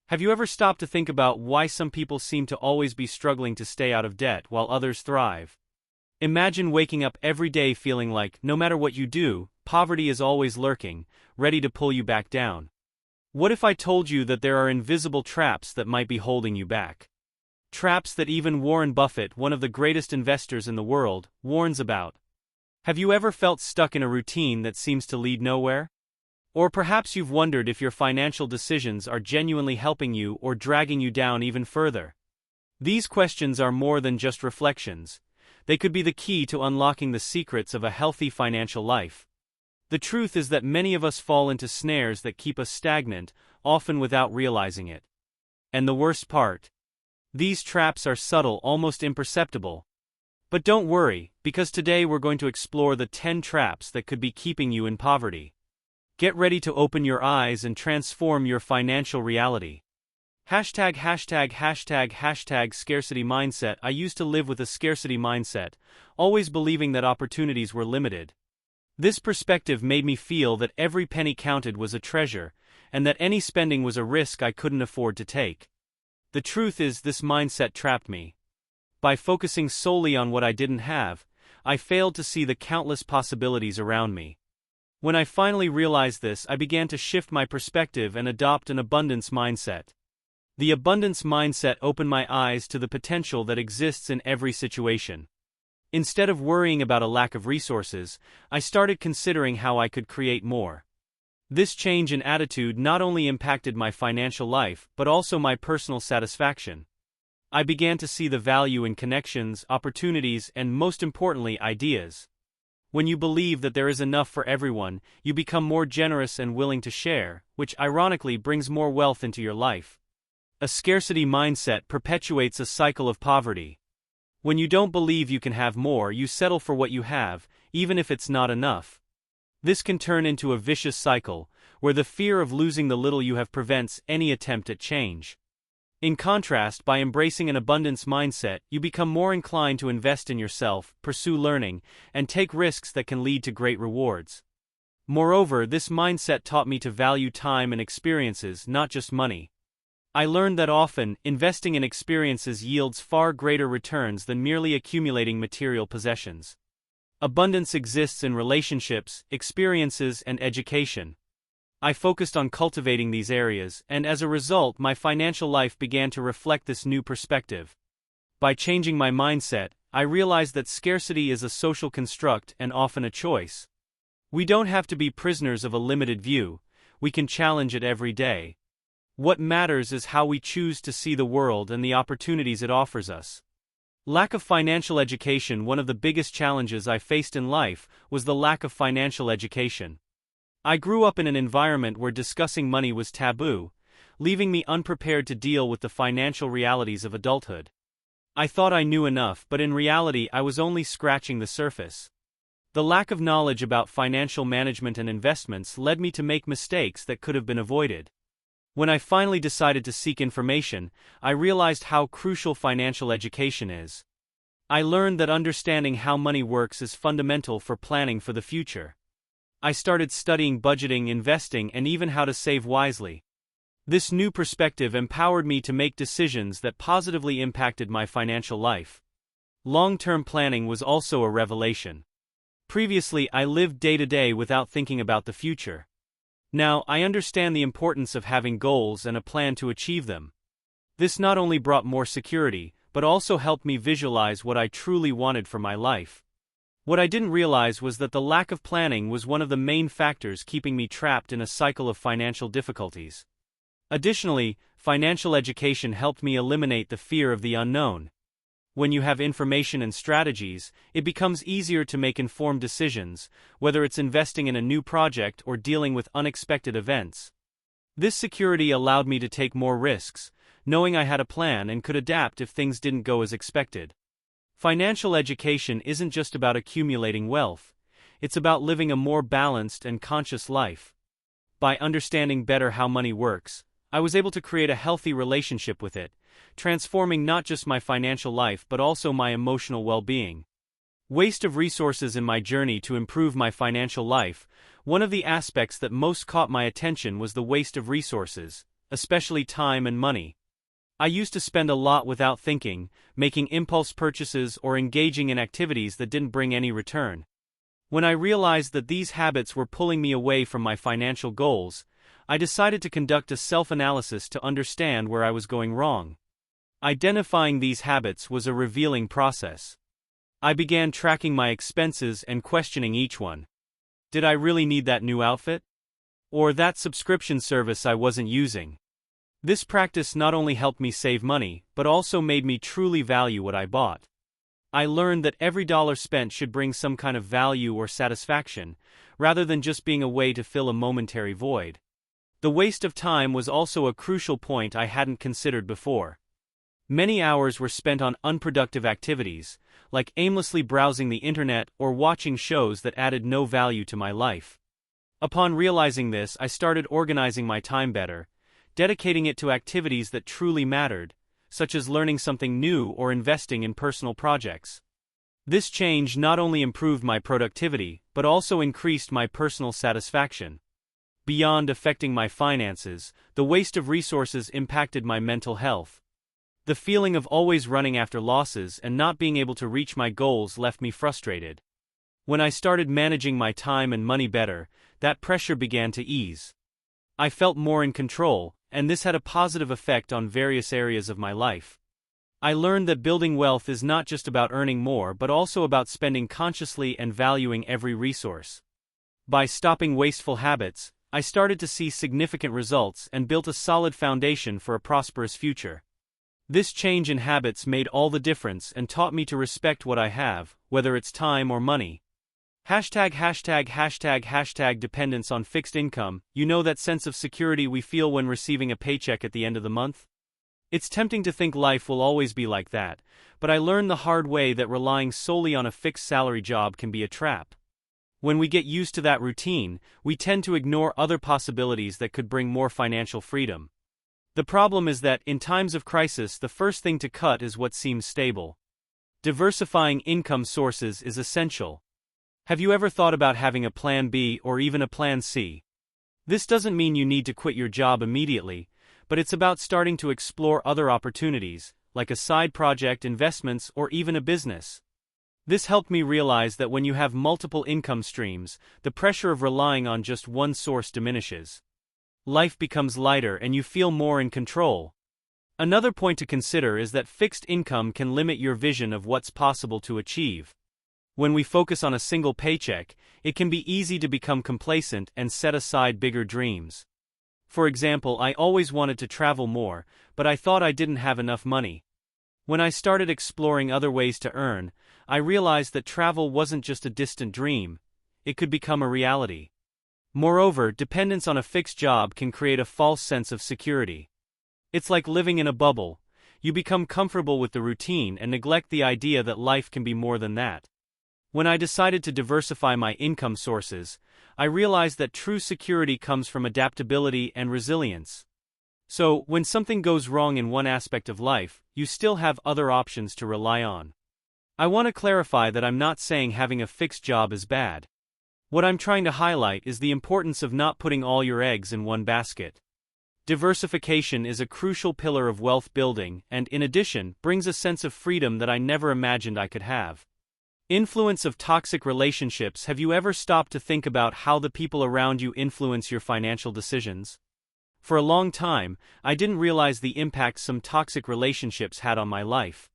Have you ever stopped to think about why some people seem to always be struggling to stay out of debt while others thrive? Imagine waking up every day feeling like, no matter what you do, poverty is always lurking, ready to pull you back down. What if I told you that there are invisible traps that might be holding you back? Traps that even Warren Buffett, one of the greatest investors in the world, warns about. Have you ever felt stuck in a routine that seems to lead nowhere? Or perhaps you've wondered if your financial decisions are genuinely helping you or dragging you down even further. These questions are more than just reflections. They could be the key to unlocking the secrets of a healthy financial life. The truth is that many of us fall into snares that keep us stagnant, often without realizing it. And the worst part? These traps are subtle, almost imperceptible. But don't worry, because today we're going to explore the 10 traps that could be keeping you in poverty. Get ready to open your eyes and transform your financial reality. Hashtag scarcity mindset. I used to live with a scarcity mindset, always believing that opportunities were limited. This perspective made me feel that every penny counted was a treasure, and that any spending was a risk I couldn't afford to take. The truth is, this mindset trapped me. By focusing solely on what I didn't have, I failed to see the countless possibilities around me. When I finally realized this, I began to shift my perspective and adopt an abundance mindset. The abundance mindset opened my eyes to the potential that exists in every situation. Instead of worrying about a lack of resources, I started considering how I could create more. This change in attitude not only impacted my financial life but also my personal satisfaction. I began to see the value in connections, opportunities, and most importantly, ideas. When you believe that there is enough for everyone, you become more generous and willing to share, which ironically brings more wealth into your life. A scarcity mindset perpetuates a cycle of poverty. When you don't believe you can have more, you settle for what you have, even if it's not enough. This can turn into a vicious cycle, where the fear of losing the little you have prevents any attempt at change. In contrast, by embracing an abundance mindset, you become more inclined to invest in yourself, pursue learning, and take risks that can lead to great rewards. Moreover, this mindset taught me to value time and experiences, not just money. I learned that often, investing in experiences yields far greater returns than merely accumulating material possessions. Abundance exists in relationships, experiences, and education. I focused on cultivating these areas, and as a result, my financial life began to reflect this new perspective. By changing my mindset, I realized that scarcity is a social construct and often a choice. We don't have to be prisoners of a limited view, we can challenge it every day. What matters is how we choose to see the world and the opportunities it offers us. Lack of financial education. One of the biggest challenges I faced in life was the lack of financial education. I grew up in an environment where discussing money was taboo, leaving me unprepared to deal with the financial realities of adulthood. I thought I knew enough, but in reality I was only scratching the surface. The lack of knowledge about financial management and investments led me to make mistakes that could have been avoided. When I finally decided to seek information, I realized how crucial financial education is. I learned that understanding how money works is fundamental for planning for the future. I started studying budgeting, investing, and even how to save wisely. This new perspective empowered me to make decisions that positively impacted my financial life. Long-term planning was also a revelation. Previously, I lived day to day without thinking about the future. Now, I understand the importance of having goals and a plan to achieve them. This not only brought more security, but also helped me visualize what I truly wanted for my life. What I didn't realize was that the lack of planning was one of the main factors keeping me trapped in a cycle of financial difficulties. Additionally, financial education helped me eliminate the fear of the unknown. When you have information and strategies, it becomes easier to make informed decisions, whether it's investing in a new project or dealing with unexpected events. This security allowed me to take more risks, knowing I had a plan and could adapt if things didn't go as expected. Financial education isn't just about accumulating wealth, it's about living a more balanced and conscious life. By understanding better how money works, I was able to create a healthy relationship with it, transforming not just my financial life but also my emotional well-being. Waste of resources. In my journey to improve my financial life, one of the aspects that most caught my attention was the waste of resources. especially time and money. I used to spend a lot without thinking, making impulse purchases or engaging in activities that didn't bring any return. When I realized that these habits were pulling me away from my financial goals, I decided to conduct a self-analysis to understand where I was going wrong. Identifying these habits was a revealing process. I began tracking my expenses and questioning each one. Did I really need that new outfit? Or that subscription service I wasn't using? This practice not only helped me save money, but also made me truly value what I bought. I learned that every dollar spent should bring some kind of value or satisfaction, rather than just being a way to fill a momentary void. The waste of time was also a crucial point I hadn't considered before. Many hours were spent on unproductive activities, like aimlessly browsing the internet or watching shows that added no value to my life. Upon realizing this, I started organizing my time better, dedicating it to activities that truly mattered, such as learning something new or investing in personal projects. This change not only improved my productivity, but also increased my personal satisfaction. Beyond affecting my finances, the waste of resources impacted my mental health. The feeling of always running after losses and not being able to reach my goals left me frustrated. When I started managing my time and money better, that pressure began to ease. I felt more in control, and this had a positive effect on various areas of my life. I learned that building wealth is not just about earning more but also about spending consciously and valuing every resource. By stopping wasteful habits, I started to see significant results and built a solid foundation for a prosperous future. This change in habits made all the difference and taught me to respect what I have, whether it's time or money. Dependence on fixed income. You know that sense of security we feel when receiving a paycheck at the end of the month? It's tempting to think life will always be like that, but I learned the hard way that relying solely on a fixed salary job can be a trap. When we get used to that routine, we tend to ignore other possibilities that could bring more financial freedom. The problem is that, in times of crisis, the first thing to cut is what seems stable. Diversifying income sources is essential. Have you ever thought about having a plan B or even a plan C? This doesn't mean you need to quit your job immediately, but it's about starting to explore other opportunities, like a side project, investments, or even a business. This helped me realize that when you have multiple income streams, the pressure of relying on just one source diminishes. Life becomes lighter and you feel more in control. Another point to consider is that fixed income can limit your vision of what's possible to achieve. When we focus on a single paycheck, it can be easy to become complacent and set aside bigger dreams. For example, I always wanted to travel more, but I thought I didn't have enough money. When I started exploring other ways to earn, I realized that travel wasn't just a distant dream, it could become a reality. Moreover, dependence on a fixed job can create a false sense of security. It's like living in a bubble. You become comfortable with the routine and neglect the idea that life can be more than that. When I decided to diversify my income sources, I realized that true security comes from adaptability and resilience. So, when something goes wrong in one aspect of life, you still have other options to rely on. I want to clarify that I'm not saying having a fixed job is bad. What I'm trying to highlight is the importance of not putting all your eggs in one basket. Diversification is a crucial pillar of wealth building and, in addition, brings a sense of freedom that I never imagined I could have. Influence of toxic relationships. Have you ever stopped to think about how the people around you influence your financial decisions? For a long time, I didn't realize the impact some toxic relationships had on my life.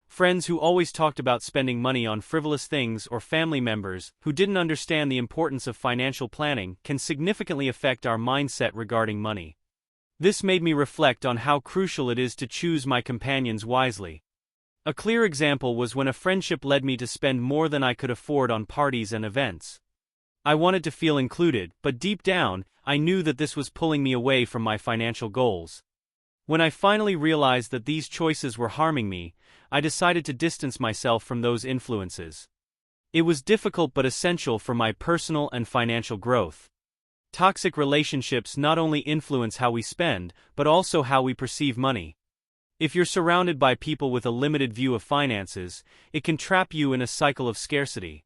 Friends who always talked about spending money on frivolous things or family members who didn't understand the importance of financial planning can significantly affect our mindset regarding money. This made me reflect on how crucial it is to choose my companions wisely. A clear example was when a friendship led me to spend more than I could afford on parties and events. I wanted to feel included, but deep down, I knew that this was pulling me away from my financial goals. When I finally realized that these choices were harming me, I decided to distance myself from those influences. It was difficult but essential for my personal and financial growth. Toxic relationships not only influence how we spend, but also how we perceive money. If you're surrounded by people with a limited view of finances, it can trap you in a cycle of scarcity.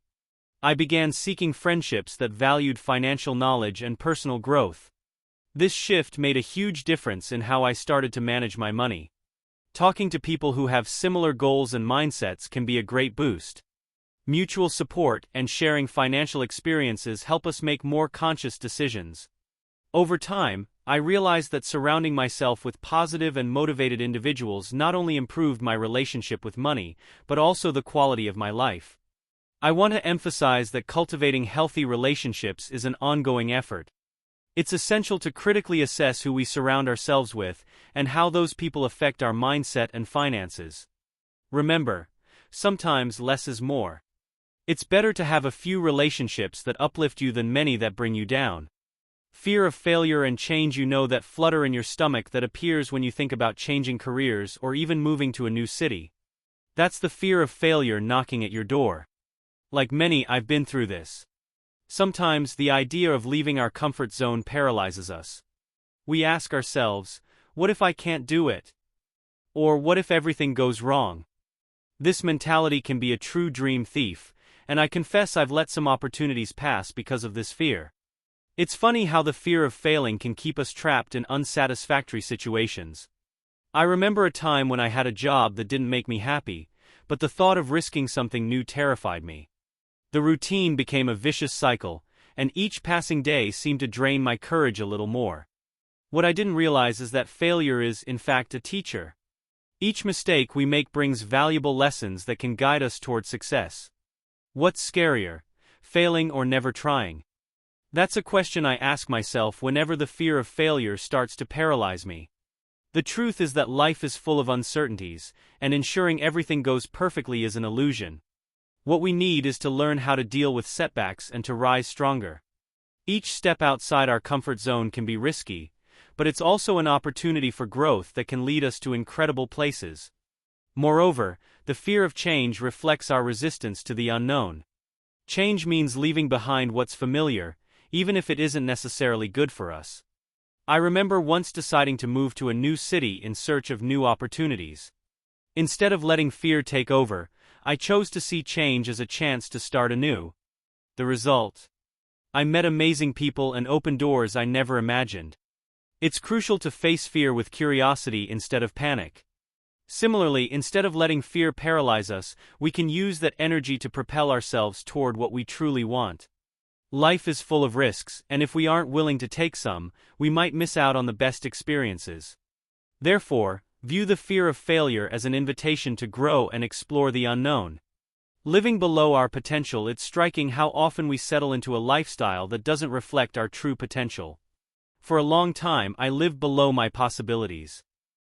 I began seeking friendships that valued financial knowledge and personal growth. This shift made a huge difference in how I started to manage my money. Talking to people who have similar goals and mindsets can be a great boost. Mutual support and sharing financial experiences help us make more conscious decisions. Over time, I realized that surrounding myself with positive and motivated individuals not only improved my relationship with money, but also the quality of my life. I want to emphasize that cultivating healthy relationships is an ongoing effort. It's essential to critically assess who we surround ourselves with and how those people affect our mindset and finances. Remember, sometimes less is more. It's better to have a few relationships that uplift you than many that bring you down. Fear of failure and change, that flutter in your stomach that appears when you think about changing careers or even moving to a new city. That's the fear of failure knocking at your door. Like many, I've been through this. Sometimes the idea of leaving our comfort zone paralyzes us. We ask ourselves, what if I can't do it? Or what if everything goes wrong? This mentality can be a true dream thief, and I confess I've let some opportunities pass because of this fear. It's funny how the fear of failing can keep us trapped in unsatisfactory situations. I remember a time when I had a job that didn't make me happy, but the thought of risking something new terrified me. The routine became a vicious cycle, and each passing day seemed to drain my courage a little more. What I didn't realize is that failure is, in fact, a teacher. Each mistake we make brings valuable lessons that can guide us toward success. What's scarier, failing or never trying? That's a question I ask myself whenever the fear of failure starts to paralyze me. The truth is that life is full of uncertainties, and ensuring everything goes perfectly is an illusion. What we need is to learn how to deal with setbacks and to rise stronger. Each step outside our comfort zone can be risky, but it's also an opportunity for growth that can lead us to incredible places. Moreover, the fear of change reflects our resistance to the unknown. Change means leaving behind what's familiar, even if it isn't necessarily good for us. I remember once deciding to move to a new city in search of new opportunities. Instead of letting fear take over, I chose to see change as a chance to start anew. The result? I met amazing people and opened doors I never imagined. It's crucial to face fear with curiosity instead of panic. Similarly, instead of letting fear paralyze us, we can use that energy to propel ourselves toward what we truly want. Life is full of risks, and if we aren't willing to take some, we might miss out on the best experiences. Therefore, view the fear of failure as an invitation to grow and explore the unknown. Living below our potential, it's striking how often we settle into a lifestyle that doesn't reflect our true potential. For a long time, I lived below my possibilities.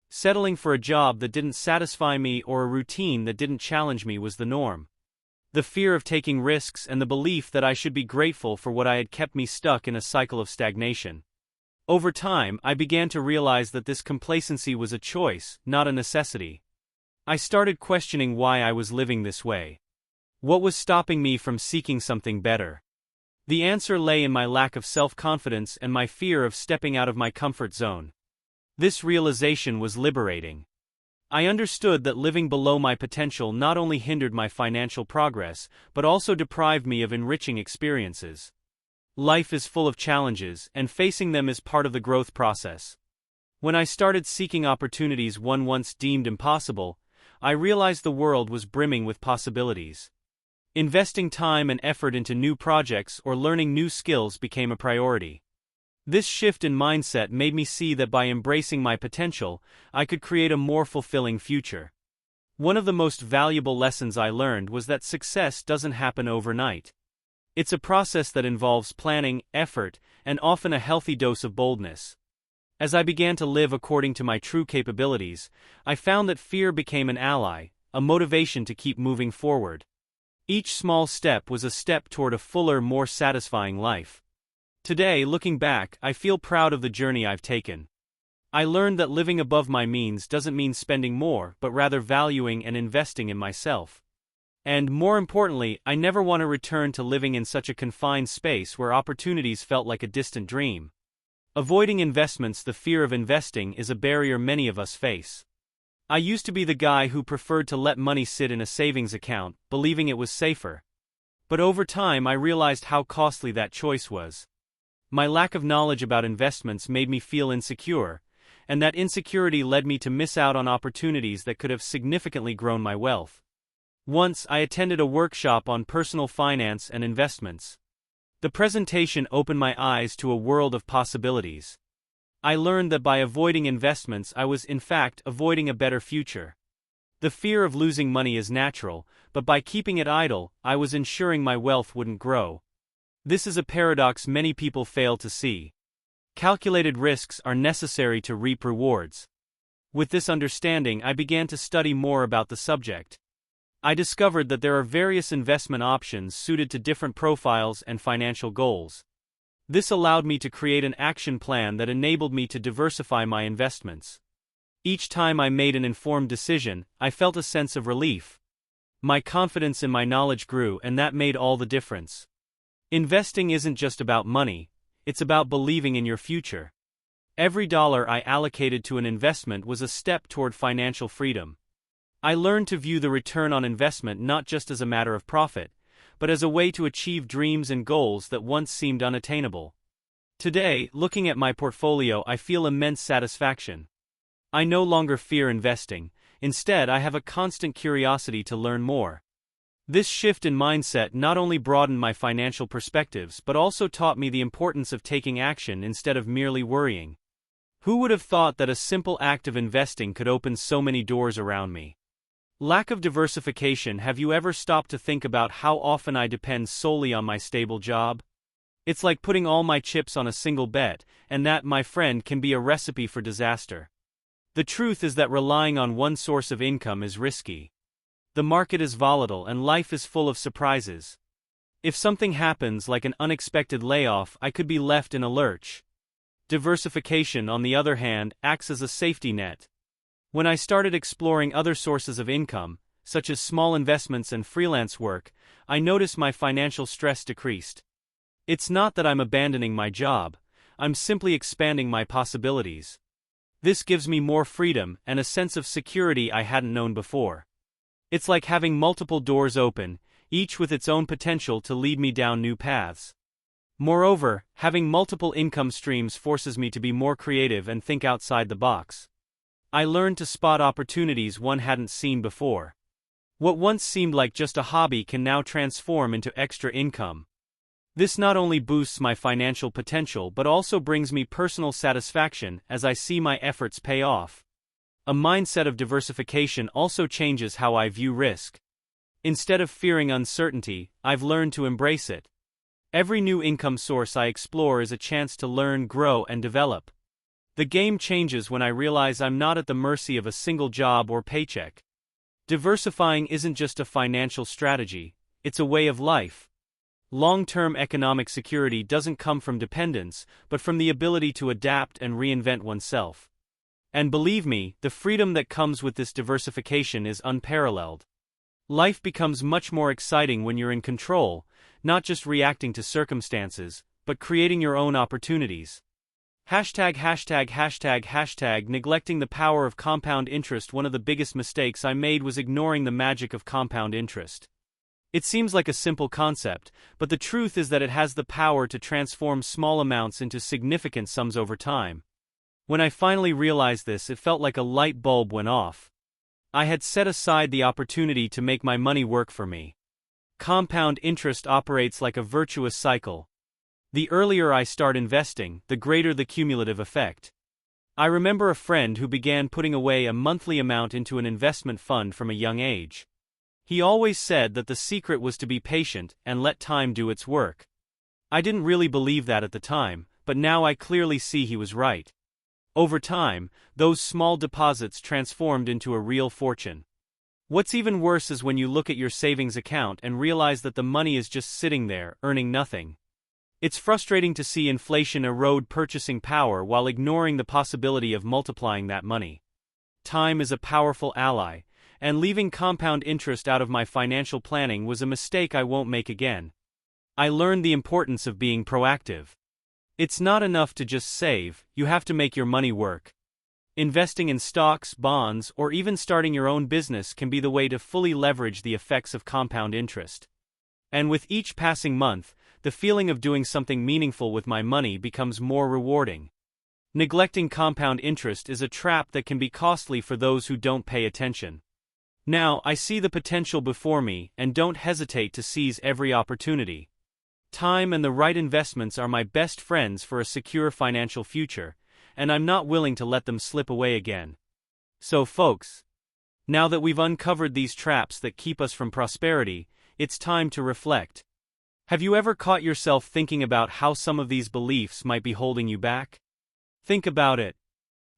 Settling for a job that didn't satisfy me or a routine that didn't challenge me was the norm. The fear of taking risks and the belief that I should be grateful for what I had kept me stuck in a cycle of stagnation. Over time, I began to realize that this complacency was a choice, not a necessity. I started questioning why I was living this way. What was stopping me from seeking something better? The answer lay in my lack of self-confidence and my fear of stepping out of my comfort zone. This realization was liberating. I understood that living below my potential not only hindered my financial progress, but also deprived me of enriching experiences. Life is full of challenges, and facing them is part of the growth process. When I started seeking opportunities one once deemed impossible, I realized the world was brimming with possibilities. Investing time and effort into new projects or learning new skills became a priority. This shift in mindset made me see that by embracing my potential, I could create a more fulfilling future. One of the most valuable lessons I learned was that success doesn't happen overnight. It's a process that involves planning, effort, and often a healthy dose of boldness. As I began to live according to my true capabilities, I found that fear became an ally, a motivation to keep moving forward. Each small step was a step toward a fuller, more satisfying life. Today, looking back, I feel proud of the journey I've taken. I learned that living above my means doesn't mean spending more, but rather valuing and investing in myself. And, more importantly, I never want to return to living in such a confined space where opportunities felt like a distant dream. Avoiding investments. The fear of investing is a barrier many of us face. I used to be the guy who preferred to let money sit in a savings account, believing it was safer. But over time I realized how costly that choice was. My lack of knowledge about investments made me feel insecure, and that insecurity led me to miss out on opportunities that could have significantly grown my wealth. Once, I attended a workshop on personal finance and investments. The presentation opened my eyes to a world of possibilities. I learned that by avoiding investments, I was in fact avoiding a better future. The fear of losing money is natural, but by keeping it idle, I was ensuring my wealth wouldn't grow. This is a paradox many people fail to see. Calculated risks are necessary to reap rewards. With this understanding, I began to study more about the subject. I discovered that there are various investment options suited to different profiles and financial goals. This allowed me to create an action plan that enabled me to diversify my investments. Each time I made an informed decision, I felt a sense of relief. My confidence in my knowledge grew, and that made all the difference. Investing isn't just about money, it's about believing in your future. Every dollar I allocated to an investment was a step toward financial freedom. I learned to view the return on investment not just as a matter of profit, but as a way to achieve dreams and goals that once seemed unattainable. Today, looking at my portfolio, I feel immense satisfaction. I no longer fear investing, instead I have a constant curiosity to learn more. This shift in mindset not only broadened my financial perspectives but also taught me the importance of taking action instead of merely worrying. Who would have thought that a simple act of investing could open so many doors around me? Lack of diversification. Have you ever stopped to think about how often I depend solely on my stable job? It's like putting all my chips on a single bet, and that, my friend, can be a recipe for disaster. The truth is that relying on one source of income is risky. The market is volatile and life is full of surprises. If something happens, like an unexpected layoff, I could be left in a lurch. Diversification, on the other hand, acts as a safety net. When I started exploring other sources of income, such as small investments and freelance work, I noticed my financial stress decreased. It's not that I'm abandoning my job, I'm simply expanding my possibilities. This gives me more freedom and a sense of security I hadn't known before. It's like having multiple doors open, each with its own potential to lead me down new paths. Moreover, having multiple income streams forces me to be more creative and think outside the box. I learned to spot opportunities one hadn't seen before. What once seemed like just a hobby can now transform into extra income. This not only boosts my financial potential but also brings me personal satisfaction as I see my efforts pay off. A mindset of diversification also changes how I view risk. Instead of fearing uncertainty, I've learned to embrace it. Every new income source I explore is a chance to learn, grow, and develop. The game changes when I realize I'm not at the mercy of a single job or paycheck. Diversifying isn't just a financial strategy, it's a way of life. Long-term economic security doesn't come from dependence, but from the ability to adapt and reinvent oneself. And believe me, the freedom that comes with this diversification is unparalleled. Life becomes much more exciting when you're in control, not just reacting to circumstances, but creating your own opportunities. Neglecting the power of compound interest. One of the biggest mistakes I made was ignoring the magic of compound interest. It seems like a simple concept, but the truth is that it has the power to transform small amounts into significant sums over time. When I finally realized this, it felt like a light bulb went off. I had set aside the opportunity to make my money work for me. Compound interest operates like a virtuous cycle. The earlier I start investing, the greater the cumulative effect. I remember a friend who began putting away a monthly amount into an investment fund from a young age. He always said that the secret was to be patient and let time do its work. I didn't really believe that at the time, but now I clearly see he was right. Over time, those small deposits transformed into a real fortune. What's even worse is when you look at your savings account and realize that the money is just sitting there, earning nothing. It's frustrating to see inflation erode purchasing power while ignoring the possibility of multiplying that money. Time is a powerful ally, and leaving compound interest out of my financial planning was a mistake I won't make again. I learned the importance of being proactive. It's not enough to just save, you have to make your money work. Investing in stocks, bonds, or even starting your own business can be the way to fully leverage the effects of compound interest. And with each passing month, the feeling of doing something meaningful with my money becomes more rewarding. Neglecting compound interest is a trap that can be costly for those who don't pay attention. Now, I see the potential before me and don't hesitate to seize every opportunity. Time and the right investments are my best friends for a secure financial future, and I'm not willing to let them slip away again. So folks, now that we've uncovered these traps that keep us from prosperity, it's time to reflect. Have you ever caught yourself thinking about how some of these beliefs might be holding you back? Think about it.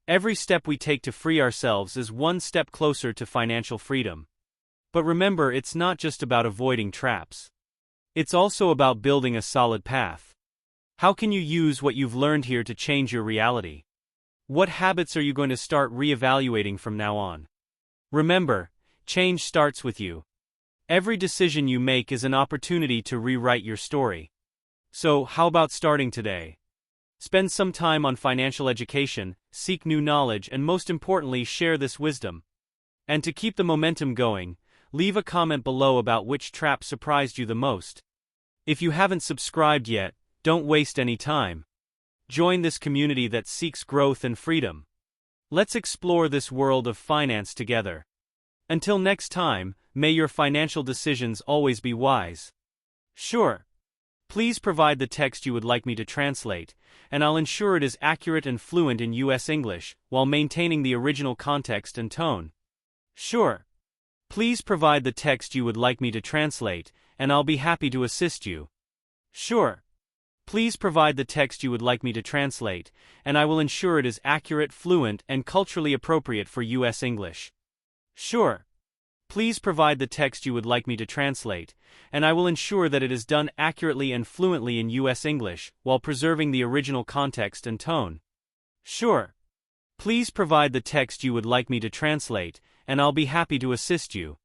Every step we take to free ourselves is one step closer to financial freedom. But remember, it's not just about avoiding traps. It's also about building a solid path. How can you use what you've learned here to change your reality? What habits are you going to start reevaluating from now on? Remember, change starts with you. Every decision you make is an opportunity to rewrite your story. So, how about starting today? Spend some time on financial education, seek new knowledge, and most importantly, share this wisdom. And to keep the momentum going, leave a comment below about which trap surprised you the most. If you haven't subscribed yet, don't waste any time. Join this community that seeks growth and freedom. Let's explore this world of finance together. Until next time, may your financial decisions always be wise. Sure. Please provide the text you would like me to translate, and I'll ensure it is accurate and fluent in US English, while maintaining the original context and tone. Sure. Please provide the text you would like me to translate, and I'll be happy to assist you. Sure. Please provide the text you would like me to translate, and I will ensure it is accurate, fluent, and culturally appropriate for US English. Sure. Please provide the text you would like me to translate, and I will ensure that it is done accurately and fluently in US English, while preserving the original context and tone. Sure. Please provide the text you would like me to translate, and I'll be happy to assist you.